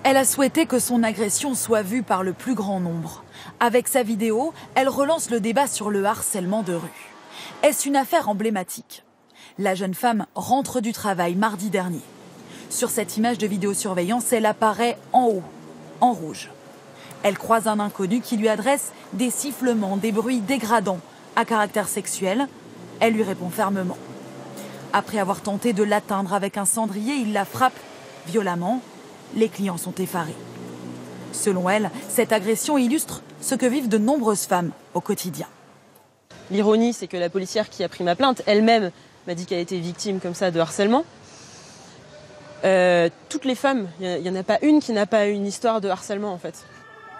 Elle a souhaité que son agression soit vue par le plus grand nombre. Avec sa vidéo, elle relance le débat sur le harcèlement de rue. Est-ce une affaire emblématique ? La jeune femme rentre du travail mardi dernier. Sur cette image de vidéosurveillance, elle apparaît en haut, en rouge. Elle croise un inconnu qui lui adresse des sifflements, des bruits dégradants à caractère sexuel. Elle lui répond fermement. Après avoir tenté de l'atteindre avec un cendrier, il la frappe violemment. Les clients sont effarés. Selon elle, cette agression illustre ce que vivent de nombreuses femmes au quotidien. L'ironie, c'est que la policière qui a pris ma plainte, elle-même m'a dit qu'elle était victime comme ça de harcèlement. Toutes les femmes, il n'y en a pas une qui n'a pas une histoire de harcèlement en fait.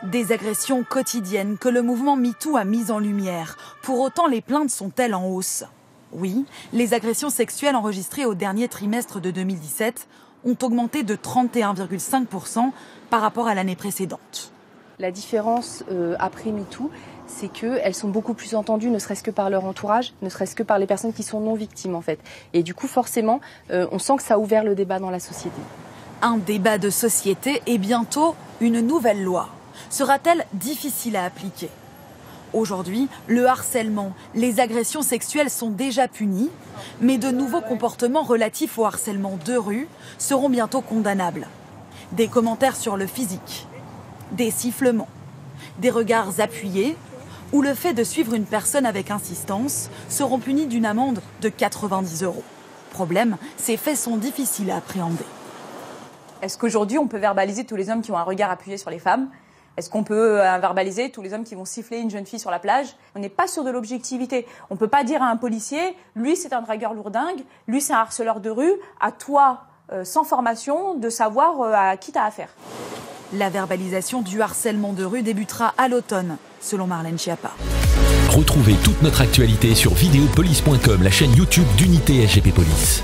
Des agressions quotidiennes que le mouvement MeToo a mises en lumière. Pour autant, les plaintes sont-elles en hausse ? Oui, les agressions sexuelles enregistrées au dernier trimestre de 2017 ont augmenté de 31,5% par rapport à l'année précédente. La différence après MeToo, c'est qu'elles sont beaucoup plus entendues, ne serait-ce que par leur entourage, ne serait-ce que par les personnes qui sont non victimes en fait. Et du coup, forcément, on sent que ça a ouvert le débat dans la société. Un débat de société et bientôt une nouvelle loi. Sera-t-elle difficile à appliquer ? Aujourd'hui, le harcèlement, les agressions sexuelles sont déjà punies, mais de nouveaux comportements relatifs au harcèlement de rue seront bientôt condamnables. Des commentaires sur le physique, des sifflements, des regards appuyés ou le fait de suivre une personne avec insistance seront punis d'une amende de 90 €. Problème, ces faits sont difficiles à appréhender. Est-ce qu'aujourd'hui on peut verbaliser tous les hommes qui ont un regard appuyé sur les femmes ? Est-ce qu'on peut verbaliser tous les hommes qui vont siffler une jeune fille sur la plage ? On n'est pas sûr de l'objectivité. On ne peut pas dire à un policier, lui c'est un dragueur lourdingue, lui c'est un harceleur de rue, à toi, sans formation, de savoir à qui tu as affaire. La verbalisation du harcèlement de rue débutera à l'automne, selon Marlène Schiappa. Retrouvez toute notre actualité sur videopolice.com, la chaîne YouTube d'Unité SGP Police.